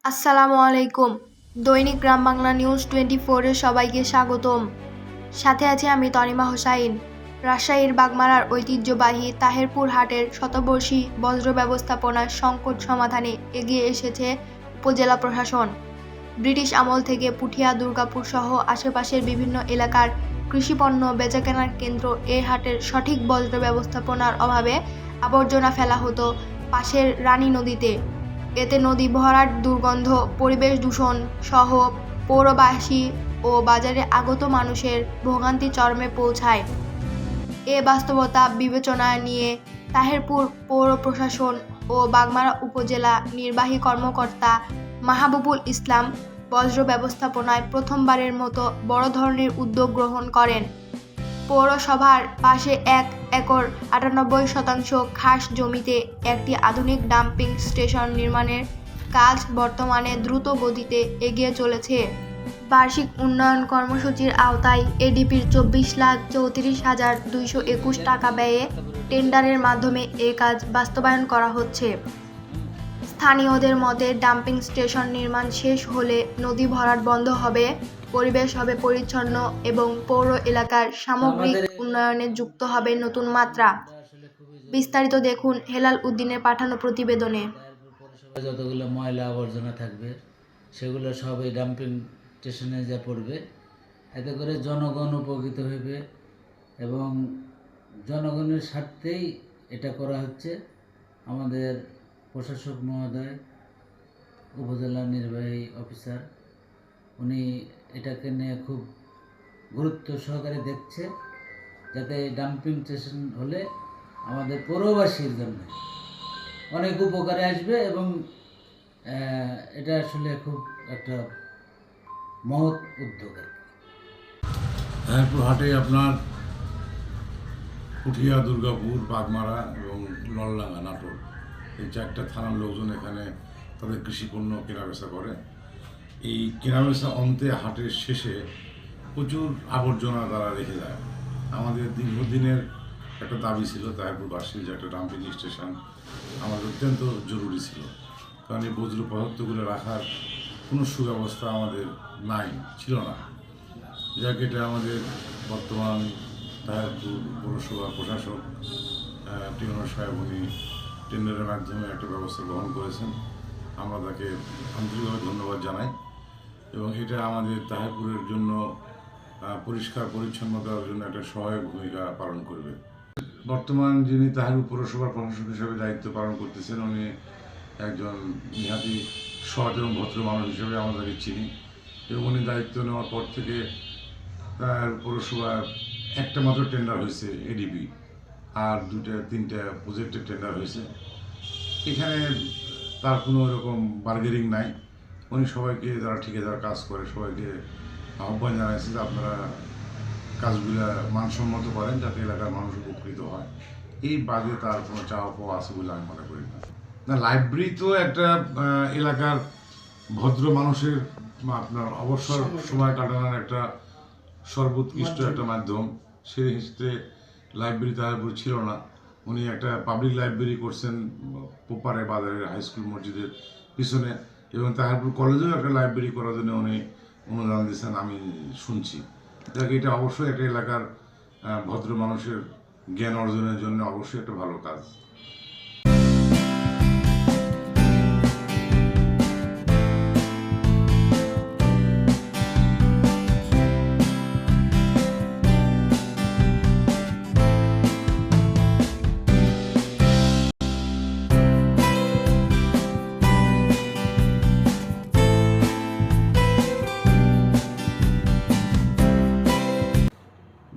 আসসালামু আলাইকুম। দৈনিক গ্রাম বাংলা নিউজ 24-এর সবাইকে স্বাগতম। সাথে আছি আমি তনিমা হোসাইন। রাজশাহীর বাগমারার ঐতিহ্যবাহী তাহেরপুর হাটের শতবর্ষী বজ্র ব্যবস্থাপনার সংকট সমাধানে এগিয়ে এসেছে উপজেলা প্রশাসন। ব্রিটিশ আমল থেকে পুঠিয়া, দুর্গাপুর সহ আশেপাশের বিভিন্ন এলাকার কৃষিপণ্য বেচাকেনার কেন্দ্র এই হাটের সঠিক বজ্র ব্যবস্থাপনার অভাবে আবর্জনা ফেলা হতো পাশের রানী নদীতে। এতে নদী ভরাট, দুর্গন্ধ, পরিবেশ দূষণ সহ পৌরবাসী ও বাজারে আগত মানুষের ভোগান্তি চরমে পৌঁছায়। এ বাস্তবতা বিবেচনায় নিয়ে তাহেরপুর পৌর প্রশাসন ও বাগমারা উপজেলা নির্বাহী কর্মকর্তা মাহবুবুল ইসলাম বজ্র ব্যবস্থাপনায় প্রথমবারের মতো বড় ধরনের উদ্যোগ গ্রহণ করেন। পৌরসভার পাশে 1 একর 98% খাস জমিতে একটি আধুনিক ডাম্পিং স্টেশন নির্মাণের কাজ বর্তমানে দ্রুত গতিতে এগিয়ে চলেছে। বার্ষিক উন্নয়ন কর্মসূচির আওতায় এডিপির 24,34,221 টাকা ব্যয়ে টেন্ডারের মাধ্যমে এ কাজ বাস্তবায়ন করা হচ্ছে। স্থানীয়দের মতে ডাম্পিং স্টেশন নির্মাণ শেষ হলে নদী ভরাট বন্ধ হবে, পরিবেশ হবে পরিচ্ছন্ন এবং পৌর এলাকার সামগ্রিক উন্নয়নে যুক্ত হবে নতুন মাত্রা। বিস্তারিত দেখুন হেলাল উদ্দিনের পাঠানো প্রতিবেদনে। যতগুলো ময়লা আবর্জনা থাকবে সেগুলো সব এই ডাম্পিং স্টেশনে যা পড়বে, এতে করে জনগণ উপকৃত হইবে এবং জনগণের স্বার্থেই এটা করা হচ্ছে। আমাদের প্রশাসক মহোদয়, উপজেলা নির্বাহী অফিসার, উনি এটাকে নিয়ে খুব গুরুত্ব সহকারে দেখছে, যাতে ডাম্পিং স্টেশন হলে আমাদের পৌরবাসীর জন্য অনেক উপকারে আসবে এবং এটা আসলে খুব একটা মহৎ উদ্যোগ আর কি। তাহেরপুর হাটে আপনার পুঠিয়া, দুর্গাপুর, বাগমারা এবং নলডাঙ্গা, নাটোর এই 4টা থানার লোকজন এখানে তাদের কৃষিপণ্য কেনাবেচা করে। এই কেনাবেচা অন্তে হাটের শেষে প্রচুর আবর্জনা তারা রেখে যায়। আমাদের দীর্ঘদিনের একটা দাবি ছিল তাহেরপুরবাসীর যে একটা ডাম্পিং স্টেশন আমাদের অত্যন্ত জরুরি ছিল, কারণ এই বজ্র পদার্থগুলো রাখার কোনো সুব্যবস্থা আমাদের ছিল না। যাকে এটা আমাদের বর্তমান তাহেরপুর পৌরসভার প্রশাসক টিউনার সাহেব উনি টেন্ডারের মাধ্যমে একটা ব্যবস্থা গ্রহণ করেছেন। আমরা তাকে আন্তরিকভাবে ধন্যবাদ জানাই এবং এটা আমাদের তাহেরপুরের জন্য পরিষ্কার পরিচ্ছন্নতার জন্য একটা সহায়ক ভূমিকা পালন করবে। বর্তমান যিনি তাহেরপুর পৌরসভার প্রশাসক হিসেবে দায়িত্ব পালন করতেছেন, উনি একজন নিহাতি সৎ এবং ভদ্র মানুষ হিসেবে আমাদেরকে চিনি এবং উনি দায়িত্ব নেওয়ার পর থেকে তার পৌরসভার একটা মাত্র টেন্ডার হয়েছে এডিপি, আর 2-3টা প্রজেক্টের টেন্ডার হয়েছে। এখানে তার কোনো এরকম বার্গেনিং নাই। উনি সবাইকে যারা ঠিকাদার কাজ করে সবাইকে আহ্বান জানাইছেন যে আপনারা কাজগুলো মানসম্মত করেন যাতে এলাকার মানুষ উপকৃত হয়। এই বাদে তার কোনো চাওয়া পাওয়া আছে বলে আমি মনে করি না। লাইব্রেরি তো একটা এলাকার ভদ্র মানুষের আপনার অবসর সময় কাটানোর একটা সর্বোৎকৃষ্ট একটা মাধ্যম। সেই হিসেবে লাইব্রেরি তাহেরপুর ছিল না। উনি একটা পাবলিক লাইব্রেরি করছেন পোপারে বাজারের হাই স্কুল মসজিদের পিছনে, এবং তাহেরপুর কলেজেও একটা লাইব্রেরি করার জন্য উনি অনুদান দিয়েছেন আমি শুনছি। যাকে এটা অবশ্যই একটা এলাকার ভদ্র মানুষের জ্ঞান অর্জনের জন্য অবশ্যই একটা ভালো কাজ।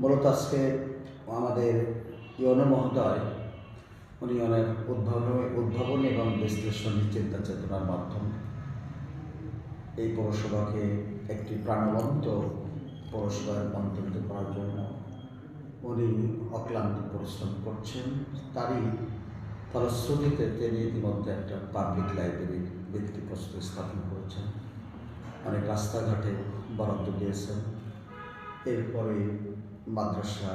মূলত আজকে আমাদের ইউনো মহোদয় উনি অনেক উদ্ভাবন এবং বিশ্লেষণী চিন্তা চেতনার মাধ্যমে এই পৌরসভাকে একটি প্রাণবন্ত পৌরসভায় রূপান্তরিত করার জন্য উনি অক্লান্ত পরিশ্রম করছেন। তারই ফলশ্রুতিতে তিনি ইতিমধ্যে একটা পাবলিক লাইব্রেরির ভিত্তিপ্রস্তর স্থাপন করেছেন, অনেক রাস্তাঘাটে বরাদ্দ দিয়েছেন। এরপরে মাদ্রাসা,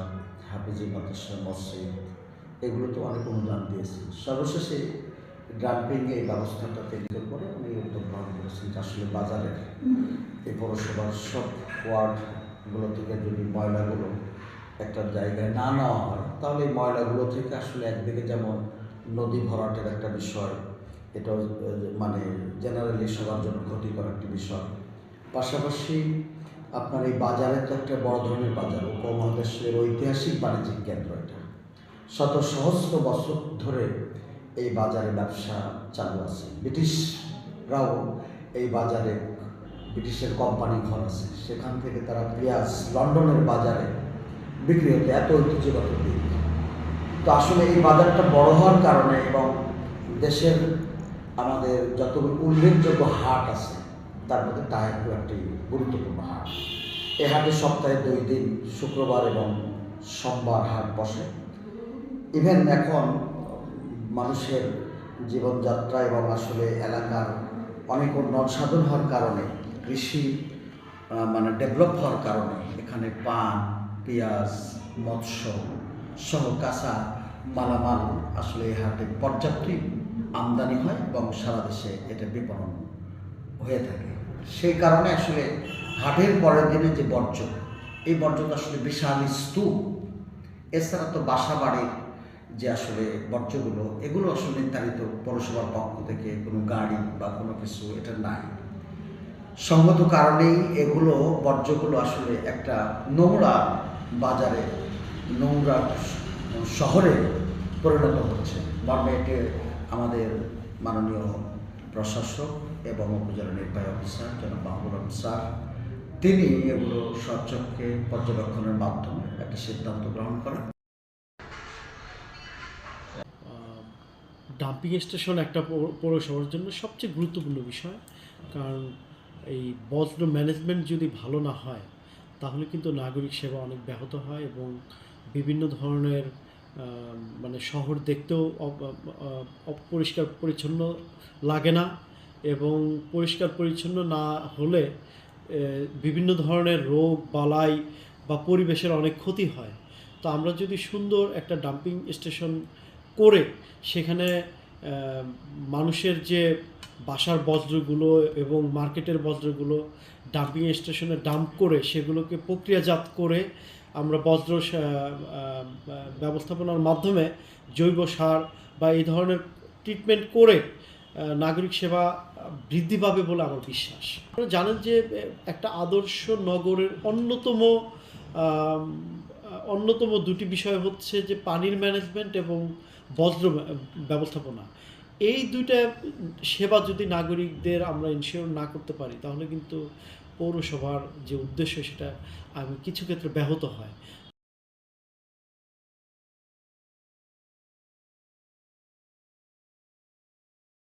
হাফিজি মাদ্রাসা, মসজিদ এগুলোতে অনেক অনুদান দিয়েছে। সর্বশেষে ডাম্পিং এই ব্যবস্থাটা তৈরি করে উনি উদ্যোগ গ্রহণ করেছেন। করছেন যে আসলে বাজারের এই পৌরসভার সব ওয়ার্ডগুলো থেকে যদি ময়লাগুলো একটা জায়গায় না নেওয়া হয় তাহলে এই ময়লাগুলো থেকে আসলে একদিকে যেমন নদী ভরাটের একটা বিষয়, এটাও মানে জেনারেলি সবার জন্য ক্ষতিকর একটি বিষয়। পাশাপাশি আপনার এই বাজারে তো একটা বড় ধরনের বাজার, উপমহাদেশের ঐতিহাসিক বাণিজ্যিক কেন্দ্র, এটা শত সহস্র বছর ধরে এই বাজারে ব্যবসা চালু আছে। ব্রিটিশরাও এই বাজারে, ব্রিটিশের কোম্পানি ঘর আছে, সেখান থেকে তারা পেঁয়াজ লন্ডনের বাজারে বিক্রি হতো, এত ঐতিহ্যগত দিক। তো আসলে এই বাজারটা বড় হওয়ার কারণে এবং দেশের আমাদের যতগুলো উল্লেখযোগ্য হাট আছে তার মধ্যে টায়ারপুর একটি গুরুত্বপূর্ণ হাট। এই হাটে সপ্তাহে 2 দিন শুক্রবার এবং সোমবার হাট বসে। ইভেন এখন মানুষের জীবনযাত্রা এবং আসলে এলাকার অনেক উন্নত সাধন হওয়ার কারণে, কৃষি মানে ডেভেলপ হওয়ার কারণে এখানে পান, পেঁয়াজ, মৎস্য সহ কাঁচা মালামাল আসলে এই হাটে পর্যাপ্তই আমদানি হয় এবং সারা দেশে এটা বিপণন হয়ে থাকে। সেই কারণে আসলে হাটের পরের দিনে যে বর্জ্য, এই বর্জ্যটা আসলে বিশাল স্তূপ। এছাড়া তো বাসা বাড়ির যে আসলে বর্জ্যগুলো, এগুলো আসলে নির্ধারিত পৌরসভার পক্ষ থেকে কোনো গাড়ি বা কোনো কিছু এটা নাই। সঙ্গত কারণেই এগুলো বর্জ্যগুলো আসলে একটা নোংরা বাজারে, নোংরা শহরে পরিণত হচ্ছে। মর্মে এটি আমাদের মাননীয় প্রশাসক এবং উপজেলা নির্বাহী অফিসার জনাব মাহবুব আলম স্যার, তিনি এগুলো স্বচক্ষে পর্যবেক্ষণের মাধ্যমে একটা সিদ্ধান্ত গ্রহণ করেন। ডাম্পিং স্টেশন একটা পৌরসভার জন্য সবচেয়ে গুরুত্বপূর্ণ বিষয়, কারণ এই বজ্র ম্যানেজমেন্ট যদি ভালো না হয় তাহলে কিন্তু নাগরিক সেবা অনেক ব্যাহত হয় এবং বিভিন্ন ধরনের মানে শহর দেখতেও অপরিষ্কার পরিচ্ছন্ন লাগে না, এবং পরিষ্কার পরিচ্ছন্ন না হলে বিভিন্ন ধরনের রোগ বালাই বা পরিবেশের অনেক ক্ষতি হয়। তো আমরা যদি সুন্দর একটা ডাম্পিং স্টেশন করে সেখানে মানুষের যে বাসার বজ্রগুলো এবং মার্কেটের বজ্রগুলো ডাম্পিং স্টেশনে ডাম্প করে সেগুলোকে প্রক্রিয়াজাত করে আমরা বজ্র ব্যবস্থাপনার মাধ্যমে জৈব সার বা এই ধরনের ট্রিটমেন্ট করে নাগরিক সেবা বৃদ্ধি পাবে বলে আমার বিশ্বাস। আপনারা জানেন যে একটা আদর্শ নগরের অন্যতম দুটি বিষয় হচ্ছে যে পানির ম্যানেজমেন্ট এবং বজ্র ব্যবস্থাপনা। এই দুইটা সেবা যদি নাগরিকদের আমরা ইনশিওর না করতে পারি তাহলে কিন্তু পৌরসভার যে উদ্দেশ্য সেটা কিছু ক্ষেত্রে ব্যাহত হয়।